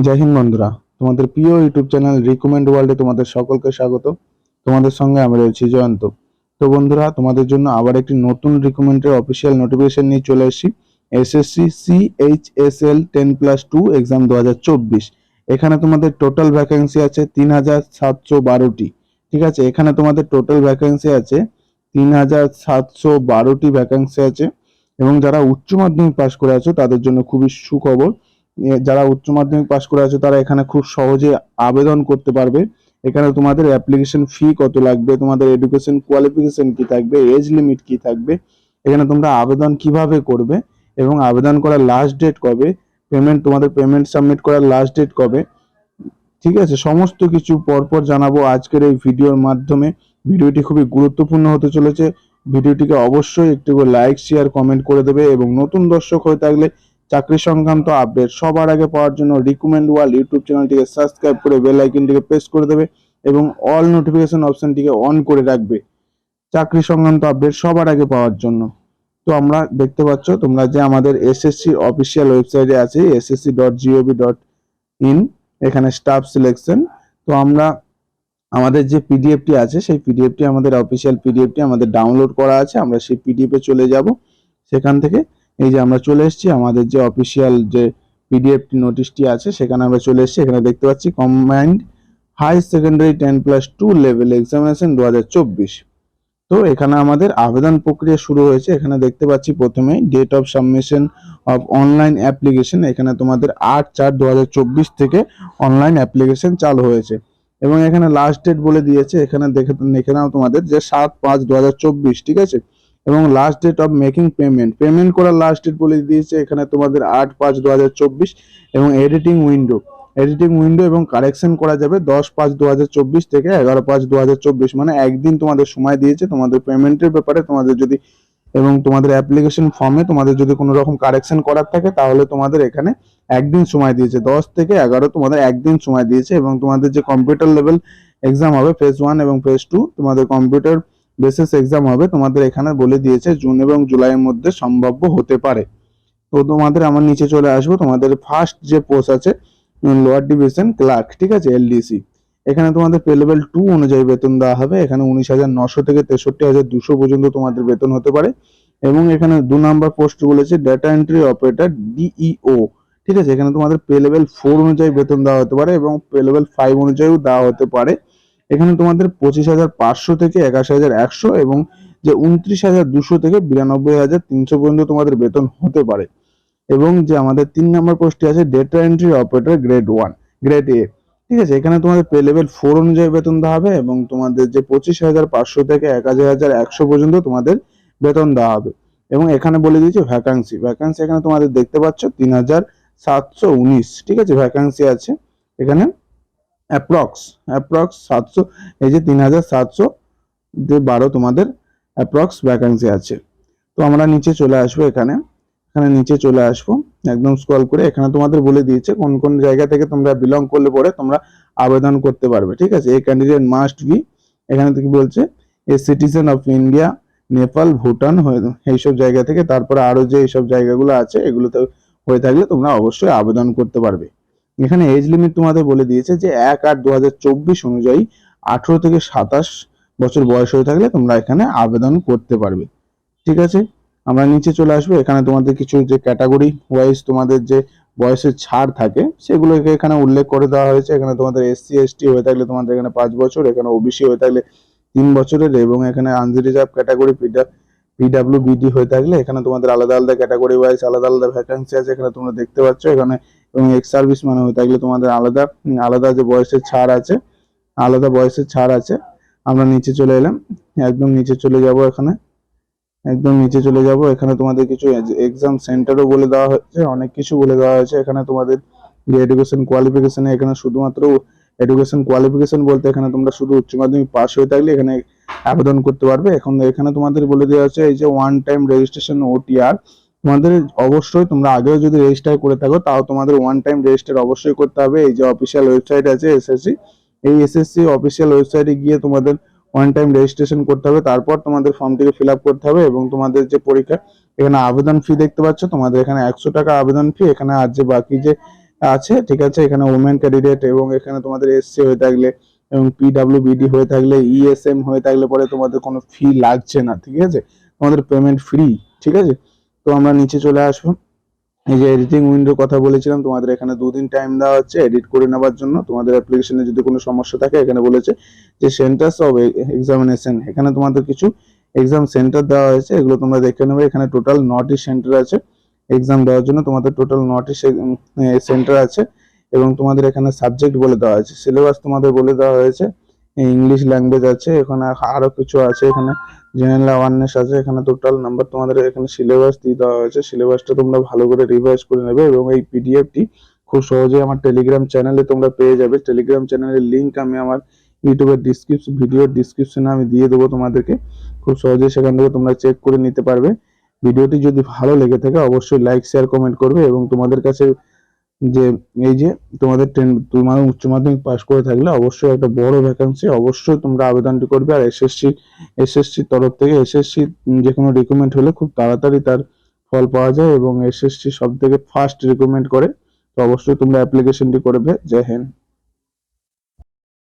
জয় হিন্দ বন্ধুরা, তোমাদের প্রিয় ইউটিউব চ্যানেল রিকমেন্ড ওয়ার্ল্ডে তোমাদের সকলকে স্বাগত। তোমাদের সঙ্গে আমি রয়েছি জয়ন্ত। তো বন্ধুরা, তোমাদের জন্য আবার একটি নতুন রিকমেন্ডের অফিসিয়াল নোটিফিকেশন নিয়ে চলে এসেছি। SSC CHSL 10+2 exam 2024। এখানে তোমাদের টোটাল ভ্যাকেন্সি আছে 3712টি। ঠিক আছে, এখানে তোমাদের টোটাল ভ্যাকেন্সি আছে 3712টি ভ্যাকেন্সি আছে। এবং যারা উচ্চ মাধ্যমিক পাশ করে আছো তাদের জন্য খুবই সুখবর। যারা উচ্চ মাধ্যমিক পাশ করে আছে তারা এখানে খুব সহজে আবেদন করতে পারবে। এখানে তোমাদের অ্যাপ্লিকেশন ফি কত লাগবে, তোমাদের এডুকেশন কোয়ালিফিকেশন কি থাকবে, এজ লিমিট কি থাকবে, এখানে তোমরা আবেদন কিভাবে করবে এবং আবেদন করার লাস্ট ডেট কবে, তোমাদের পেমেন্ট সাবমিট করার লাস্ট ডেট কবে, ঠিক আছে, সমস্ত কিছু পরপর জানাবো আজকের এই ভিডিওর মাধ্যমে। ভিডিওটি খুবই গুরুত্বপূর্ণ হতে চলেছে। ভিডিওটিকে অবশ্যই একটু লাইক শেয়ার কমেন্ট করে দেবে এবং নতুন দর্শক হয়ে থাকলে চাকরি সংক্রান্ত আপডেট সবার আগে পাওয়ার জন্য রিকমেন্ড ওয়ার্ল্ড ইউটিউব চ্যানেলটিকে সাবস্ক্রাইব করে বেল আইকনটিকে প্রেস করে দেবে এবং অল নোটিফিকেশন অপশনটিকে অন করে রাখবে চাকরি সংক্রান্ত আপডেট সবার আগে পাওয়ার জন্য। তো আমরা দেখতে পাচ্ছ তোমরা যে আমাদের এসএসসি অফিসিয়াল ওয়েবসাইটে আছে ssc.gov.in, এখানে স্টাফ সিলেকশন। তো আমরা আমাদের যে পিডিএফটি আছে সেই পিডিএফটি আমাদের অফিসিয়াল পিডিএফটি আমাদের ডাউনলোড করা আছে। আমরা সেই পিডিএফে চলে যাব। সেখান থেকে এই যে আমরা চলে এসেছি আমাদের যে অফিসিয়াল যে পিডিএফটি নোটিশটি আছে সেখানে আমরা চলে এসেছি। এখানে দেখতে পাচ্ছি combined high secondary 10+2 level examination 2024। তো এখানে আমাদের আবেদন প্রক্রিয়া শুরু হয়েছে। এখানে দেখতে পাচ্ছি প্রথমে date of submission of online application. এখানে তোমাদের 8/4/2024 থেকে অনলাইন অ্যাপ্লিকেশন চালু হয়েছে এবং এখানে লাস্ট ডেট বলে দিয়েছে। এখানে দেখে নাও তোমাদের যে 7/5/2024, ঠিক আছে। এবং last date of making payment করার লাস্ট ডেট বলে দিয়েছে এখানে তোমাদের 8/5/2024। এবং এডিটিং উইন্ডো এবং কারেকশন করা যাবে 10/5/2024 থেকে 11/5/2024, মানে একদিন তোমাদের সময় দিয়েছে তোমাদের পেমেন্টের ব্যাপারে। তোমাদের যদি এবং তোমাদের অ্যাপ্লিকেশন ফর্মে তোমাদের যদি কোনো রকম কারেকশন করার থাকে তাহলে তোমাদের এখানে একদিন সময় দিয়েছে, 10 থেকে 11 তোমাদের একদিন সময় দিয়েছে। এবং তোমাদের যে কম্পিউটার লেভেল এক্সাম হবে ফেজ 1 এবং ফেজ 2, তোমাদের কম্পিউটার বেসিস এক্সাম হবে, তোমাদের এখানে বলে দিয়েছে জুন এবং জুলাইয়ের মধ্যে সম্ভাব্য হতে পারে। তো তোমাদের আমার নিচে চলে আসবো, তোমাদের ফার্স্ট যে পোস্ট আছে লোয়ার ডিভিশন ক্লার্ক, ঠিক আছে, LDC। এখানে তোমাদের পে লেভেল 2 অনুযায়ী বেতন দেওয়া হবে। এখানে 19,900 থেকে 63,200 পর্যন্ত তোমাদের বেতন হতে পারে। এবং এখানে 2 নাম্বার পোস্ট বলেছে ডেটা এন্ট্রি অপারেটর DEO, ঠিক আছে। এখানে তোমাদের পে লেভেল 4 অনুযায়ী বেতন দেওয়া হতে পারে এবং পে লেভেল 5 অনুযায়ীও দেওয়া হতে পারে। এখানে তোমাদের 25,500 থেকে 81,100 এবং যে 29,200 থেকে 92,300 পর্যন্ত তোমাদের বেতন হতে পারে। এবং যে আমাদের 3 নম্বর পোস্টে আছে data entry operator grade A, ঠিক আছে। এখানে তোমাদের পে লেভেল 4 অনুযায়ী বেতন দেওয়া হবে এবং তোমাদের যে 25,500 থেকে 81,100 পর্যন্ত তোমাদের বেতন দেওয়া হবে। এবং এখানে বলে দিয়েছে ভ্যাকান্সি এখানে তোমাদের দেখতে পাচ্ছ 3,719, ঠিক আছে, ভ্যাকান্সি আছে এখানে। অ্যাপ্রক্স 700, এই যে 3,712 তোমাদের অ্যাপ্রক্স ভ্যাকান্সি আছে। তো আমরা নিচে চলে আসবো। এখানে নিচে চলে আসবো, একদম স্ক্রল করে এখানে তোমাদের বলে দিয়েছে কোন কোন জায়গা থেকে তোমরা বিলং করলে পরে তোমরা আবেদন করতে পারবে, ঠিক আছে। এই ক্যান্ডিডেট মাস্ট বি, এখানে থেকে বলছে a citizen of India, Nepal, Bhutan এইসব জায়গা থেকে। তারপরে আরো যে এইসব জায়গাগুলো আছে এগুলোতে হয়ে থাকলে তোমরা অবশ্যই আবেদন করতে পারবে। এখানে এজ লিমিট তোমাদের বলে দিয়েছে যে 1/8/2024 অনুযায়ী 18 থেকে 27 বছর বয়স হয়ে থাকলে তোমরা এখানে আবেদন করতে পারবে, ঠিক আছে। আমরা নিচে চলে আসবো। এখানে তোমাদের কিছু যে ক্যাটাগরি ওয়াইজ তোমাদের যে বয়সের ছাড় থাকে সেগুলোকে এখানে উল্লেখ করে দেওয়া হয়েছে। এখানে তোমাদের SC/ST হয়ে থাকলে তোমাদের এখানে 5 বছর, এখানে OBC হয়ে থাকলে 3 বছরের, এবং এখানে আনরিজার্ভ ক্যাটাগরি PWBD হয়ে থাকলে এখানে তোমাদের আলাদা আলাদা ক্যাটাগরি ওয়াইজ আলাদা আলাদা ভ্যাকান্সি আছে এখানে তোমরা দেখতে পাচ্ছ এখানে। এবং এক্স সার্ভিস মানে হয়ে থাকলে তোমাদের আলাদা আলাদা যে বয়সের ছাড় আছে, আলাদা বয়সের ছাড় আছে। আমরা নিচে চলে এলাম, একদম নিচে চলে যাব। এখানে তোমাদের কিছু এক্সাম সেন্টারও বলে দেওয়া হয়েছে, অনেক কিছু বলে দেওয়া হয়েছে। এখানে তোমাদের যে এডুকেশন কোয়ালিফিকেশন, এখানে শুধুমাত্র এডুকেশন কোয়ালিফিকেশন বলতে এখানে তোমরা শুধু উচ্চ মাধ্যমিক পাস হয়ে থাকলে এখানে আবেদন করতে পারবে। এখানে তোমাদের বলে দেওয়া হচ্ছে এই যে ওয়ান টাইম রেজিস্ট্রেশন OTR, তোমাদের অবশ্যই তোমরা আগেও যদি রেজিস্টার করে থাকো তাও তোমাদের ওয়ান টাইম রেজিস্টার অবশ্যই করতে হবে। এই যে অফিসিয়াল ওয়েবসাইট আছে SSC, এই SSC অফিসিয়াল ওয়েবসাইটে গিয়ে তোমাদের ওয়ান টাইম রেজিস্ট্রেশন করতে হবে, তারপর তোমাদের ফর্মটিকে ফিল আপ করতে হবে। এবং তোমাদের যে পরীক্ষা, এখানে আবেদন ফি দেখতে পাচ্ছ তোমাদের এখানে 100 টাকা আবেদন ফি এখানে। আর যে বাকি যে আছে, ঠিক আছে। এখানে ওমেন ক্যান্ডিডেট এবং এখানে তোমাদের এসসি হয়ে থাকলে এবং পিডাব্লিউবিডি হয়ে থাকলে, ইএসএম হয়ে থাকলে পরে তোমাদের কোনো ফি লাগছে না, ঠিক আছে, তোমাদের পেমেন্ট ফ্রি, ঠিক আছে। তো আমরা নিচে চলে আসবো। এই যে এডিটিং উইন্ডোর কথা বলেছিলাম, তোমাদের এখানে 2 দিন টাইম দেওয়া হচ্ছে এডিট করে নেওয়ার জন্য। তোমাদের অ্যাপ্লিকেশনে যদি কোনো সমস্যা থাকে, এখানে বলেছে যে সেন্টার্স অফ এক্সামিনেশন, এখানে তোমাদের কিছু এক্সাম সেন্টার দেওয়া হয়েছে, এগুলো তোমরা দেখে নেবে। এখানে টোটাল 9টি সেন্টার আছে এক্সাম দেওয়ার জন্য, তোমাদের টোটাল 9টি সেন্টার আছে এবং তোমাদের এখানে সাবজেক্ট বলে দেওয়া হয়েছে, সিলেবাস তোমাদের বলে দেওয়া হয়েছে। ইংলিশ ল্যাঙ্গুয়েজ আছে, এখানে আরো কিছু আছে, এখানে জেনারেল অ্যাওয়ারনেস আছে, এখানে টোটাল নাম্বার তোমাদের এখানে সিলেবাস দিয়ে দেওয়া হয়েছে। সিলেবাসটা তোমরা ভালো করে রিভাইজ করে নেবে এবং এই পিডিএফটি খুব সহজেই আমার টেলিগ্রাম চ্যানেলে তোমরা পেয়ে যাবে। টেলিগ্রাম চ্যানেলের লিঙ্ক আমি আমার ইউটিউবের ভিডিওর ডিসক্রিপশনে আমি দিয়ে দেবো তোমাদেরকে, খুব সহজেই সেখান থেকে তোমরা চেক করে নিতে পারবে। ভিডিওটি যদি ভালো লেগে থাকে অবশ্যই লাইক শেয়ার কমেন্ট করবে এবং তোমাদের কাছে যে এই যে তোমার উচ্চ মাধ্যমিক পাস করে থাকলে অবশ্যই একটা বড় ভ্যাকান্সি, অবশ্যই তোমরা আবেদনটি করবে। আর এসএসসির তরফ থেকে এসএসসি যে কোনো রিক্রুটমেন্ট হলে খুব তাড়াতাড়ি তার ফল পাওয়া যায় এবং এসএসসি সব থেকে ফার্স্ট রিক্রুটমেন্ট করে। তো অবশ্যই তোমরা অ্যাপ্লিকেশনটি করবে। জয় হিন্দ।